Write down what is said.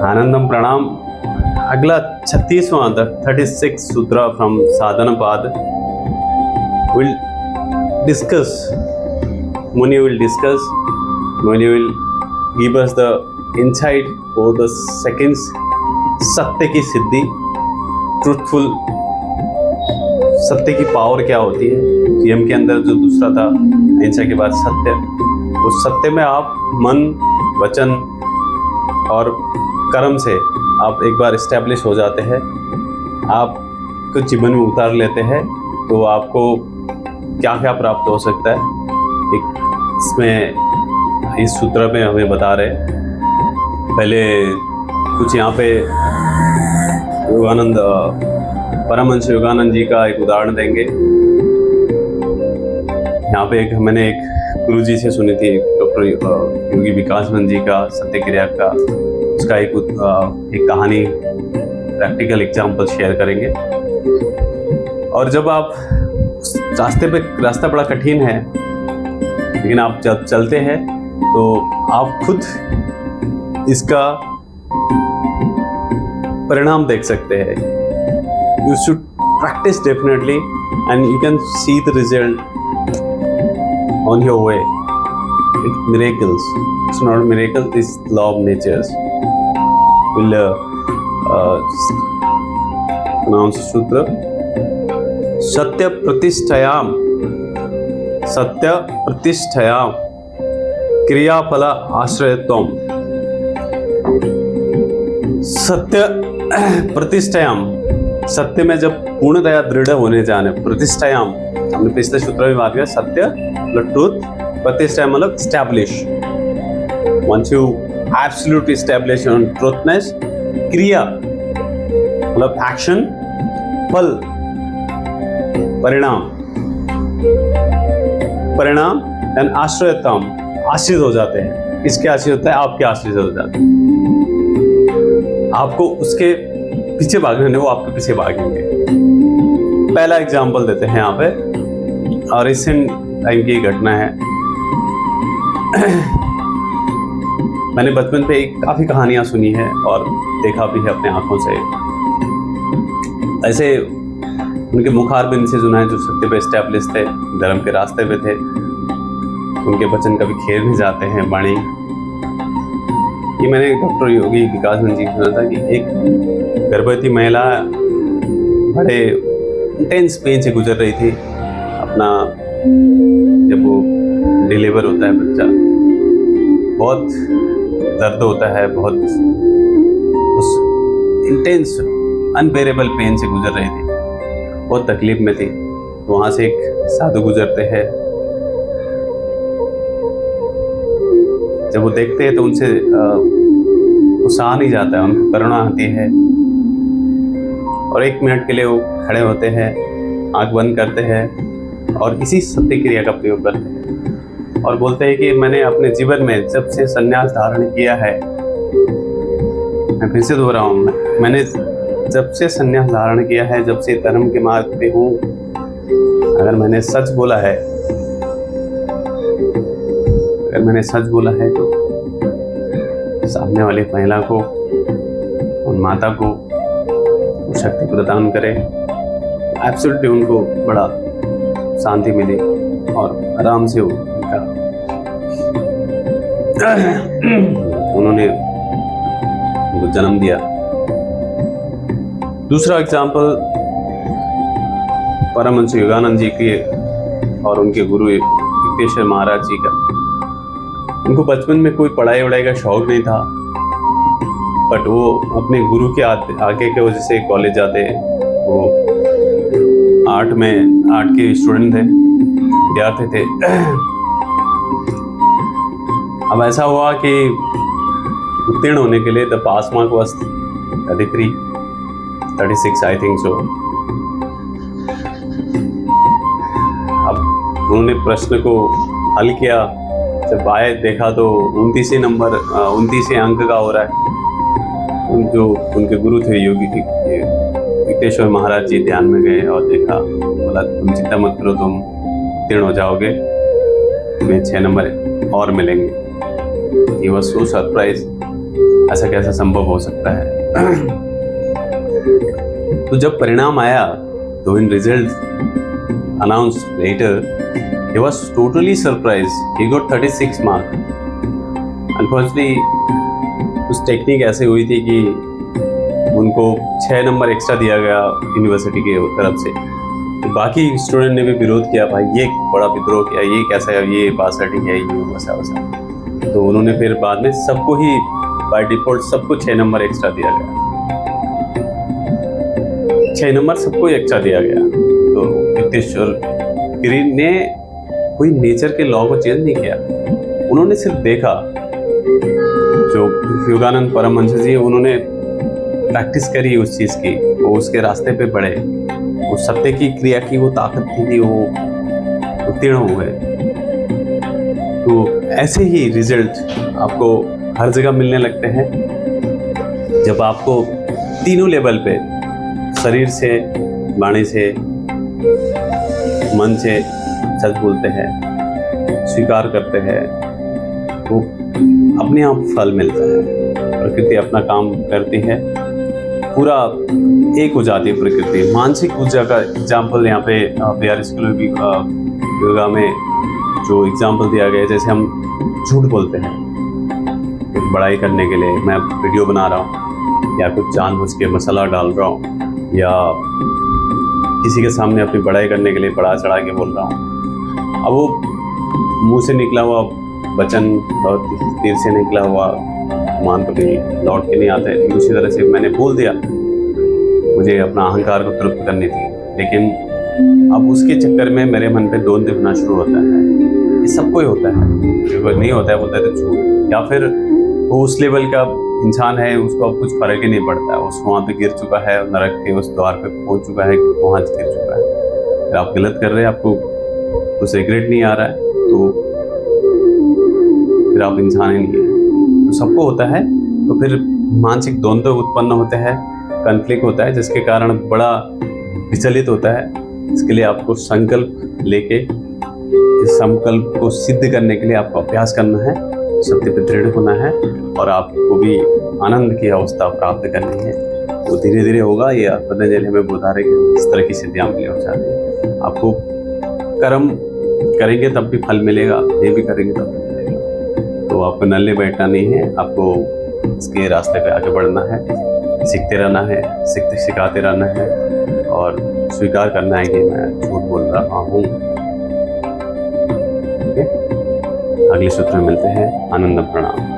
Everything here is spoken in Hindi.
आनंदम प्रणाम। अगला 36वां 36 सूत्र from साधनपाद will discuss. Muni will discuss. Muni will give us the insight for the seconds. सत्य की सिद्धि, ट्रूथफुल, सत्य की पावर क्या होती है। यम के अंदर जो दूसरा था अहिंसा के बाद सत्य, उस सत्य में आप मन, वचन और कर्म से आप एक बार इस्टेब्लिश हो जाते हैं, आप कुछ जीवन में उतार लेते हैं, तो आपको क्या क्या प्राप्त हो सकता है। एक इसमें इस सूत्र में हमें बता रहे हैं। पहले कुछ यहाँ पे योगानंद, परमहंस योगानंद जी का एक उदाहरण देंगे। यहाँ पे मैंने एक गुरु जी से सुनी थी, डॉक्टर योगी विकासानंद जी का सत्य क्रिया का, उसका एक कहानी, प्रैक्टिकल एग्जाम्पल शेयर करेंगे। और जब आप रास्ता बड़ा कठिन है, लेकिन आप जब चलते हैं तो आप खुद इसका परिणाम देख सकते हैं। You should practise definitely and you can see the result on your way. It miracles, it's not miracle, it's law of natures. Will pronounce सूत्र। सत्य प्रतिष्ठयाम, सत्य प्रतिष्ठयाम क्रियाफल आश्रयत्वम। सत्य प्रतिष्ठयाम, सत्य में जब पूर्णतया दृढ़ होने जाने, प्रतिष्ठयाम हमने पिछले सूत्र में बात किया, सत्य मतलब ट्रूथ, प्रतिष्ठा मतलब establish. Once you absolutely establish on truthness, क्रिया मतलब एक्शन, फल परिणाम, परिणाम एंड आश्रयतम आश्रित हो जाते हैं। किसके आश्रित होता है? आपके आश्रित हो जाते हैं। आपको उसके पीछे भागने नहीं, वो आपके पीछे भागेंगे। पहला एग्जांपल देते हैं यहाँ पे, और रिसेंट टाइम की घटना है। मैंने बचपन पे काफ़ी कहानियाँ सुनी है और देखा भी है अपने आंखों से। ऐसे उनके मुखारबिंद से सुना है जो सत्य पे एस्टैब्लिश थे, धर्म के रास्ते पे थे, उनके वचन कभी खेर नहीं जाते हैं वाणी। ये मैंने डॉक्टर योगी विकासानंद जी सुना था कि एक गर्भवती महिला बड़े इंटेंस पेन से गुजर रही थी। अपना जब वो डिलीवर होता है बच्चा, बहुत दर्द होता है, बहुत उस इंटेंस अनबेरेबल पेन से गुजर रही थी, बहुत तकलीफ में थी। तो वहाँ से एक साधु गुजरते हैं। जब वो देखते हैं तो उनसे सहा नहीं जाता है, उनको करुणा आती है, और 1 मिनट के लिए वो खड़े होते हैं, आंख बंद करते हैं और इसी सत्य क्रिया का प्रयोग करते हैं और बोलते हैं कि मैंने अपने जीवन में जब से संन्यास धारण किया है, मैं फिर से दोहरा हूँ, मैंने जब से संन्यास धारण किया है, जब से धर्म के मार्ग पे हूँ, अगर मैंने सच बोला है, अगर मैंने सच बोला है तो सामने वाली महिला को, उन माता को शक्ति प्रदान करे। एब्सोल्युटली उनको बड़ा शांति मिली और आराम से उनका उन्होंने उनको जन्म दिया। दूसरा एग्जाम्पल परमहंस योगानंद जी के और उनके गुरु युक्तेश्वर महाराज जी का। उनको बचपन में कोई पढ़ाई वढ़ाई का शौक नहीं था, बट वो अपने गुरु के आगे के वजह से कॉलेज जाते। वो आर्ट के स्टूडेंट थे, विद्यार्थी थे। अब ऐसा हुआ कि उत्तीर्ण होने के लिए the pass mark was 33, 36 I think so. अब उन्होंने प्रश्न को हल किया, जब आए देखा तो 29 अंक का हो रहा है। जो उनके गुरु थे योगी युक्तेश्वर महाराज जी ध्यान में गए और देखा, बोला तुम चिंता मत करो, तुम उत्तीर्ण हो जाओगे, तुम्हें 6 नंबर और मिलेंगे। He was so surprised ऐसा कैसा संभव हो सकता है। तो जब परिणाम आया, तो in result announced later, he was totally surprised. He got 36 mark. Unfortunately उस टेक्निक ऐसे हुई थी कि उनको 6 नंबर एक्स्ट्रा दिया गया यूनिवर्सिटी के तरफ से। तो बाकी स्टूडेंट ने भी विरोध किया, भाई ये बड़ा विद्रोह किया, ये कैसा है, ये पास रेटिंग है, ये वैसा। तो उन्होंने फिर बाद में सबको ही बाय डिफॉल्ट सबको 6 नंबर एक्स्ट्रा दिया गया, 6 नंबर सबको एक्स्ट्रा दिया गया। तो युक्तेश्वर गिरी ने कोई नेचर के लॉ को चेंज नहीं किया, उन्होंने सिर्फ देखा। जो योगानंद परमहंस जी, उन्होंने प्रैक्टिस करी उस चीज़ की, वो उसके रास्ते पे बढ़े, वो सत्य की क्रिया की वो ताकत थी, वो उत्तीर्ण हो गए। तो ऐसे ही रिजल्ट आपको हर जगह मिलने लगते हैं जब आपको तीनों लेवल पे, शरीर से, वाणी से, मन से सच बोलते हैं, स्वीकार करते हैं, तो अपने आप फल मिलता है। प्रकृति अपना काम करती है, पूरा एक हो जाती है प्रकृति। मानसिक ऊर्जा का एग्जाम्पल यहाँ पे योगा में जो एग्जाम्पल दिया गया है, जैसे हम झूठ बोलते हैं एक बड़ाई करने के लिए, मैं वीडियो बना रहा हूँ या कुछ जानबूझ के मसाला डाल रहा हूँ, या किसी के सामने अपनी बड़ाई करने के लिए बढ़ा चढ़ा के बोल रहा हूँ। अब वो मुंह से निकला हुआ वचन बहुत देर से निकला हुआ मान कभी लौट के नहीं आता है। उसी तरह से मैंने बोल दिया, मुझे अपना अहंकार को तृप्त करनी थी, लेकिन अब उसके चक्कर में मेरे मन पे द्वंद्व होना शुरू होता है। ये सबको ही होता है, जो नहीं होता है बोलता है झूठ, या फिर वो उस लेवल का इंसान है, उसको अब कुछ फर्क ही नहीं पड़ता है, उसको वहाँ पे गिर चुका है, नरक के उस द्वार पे पहुँच चुका है, वहाँ गिर चुका है। फिर आप गलत कर रहे हैं, आपको कुछ रिग्रेट नहीं आ रहा है, तो फिर आप इंसान ही नहीं है। तो सबको होता है, तो फिर मानसिक द्वंद्व उत्पन्न होते हैं, कॉन्फ्लिक्ट होता है, जिसके कारण बड़ा विचलित होता है। इसके लिए आपको संकल्प लेके, इस संकल्प को सिद्ध करने के लिए आपको अभ्यास करना है, सत्य पे दृढ़ होना है, और आपको भी आनंद की अवस्था प्राप्त करनी है। वो धीरे धीरे होगा। ये पतंजलि हमें बता रहे कि इस तरह की सिद्धियाँ मिले हो जाती है। आपको कर्म करेंगे तब भी फल मिलेगा, ये भी करेंगे तब भी मिलेगा। तो आपको नल्ले बैठना नहीं है, आपको इसके रास्ते पे आगे बढ़ना है, सीखते रहना है, सिखाते रहना है, और स्वीकार करना है कि मैं झूठ बोल रहा हूँ। ठीक है, अगले सूत्र में मिलते हैं। आनंद प्रणाम।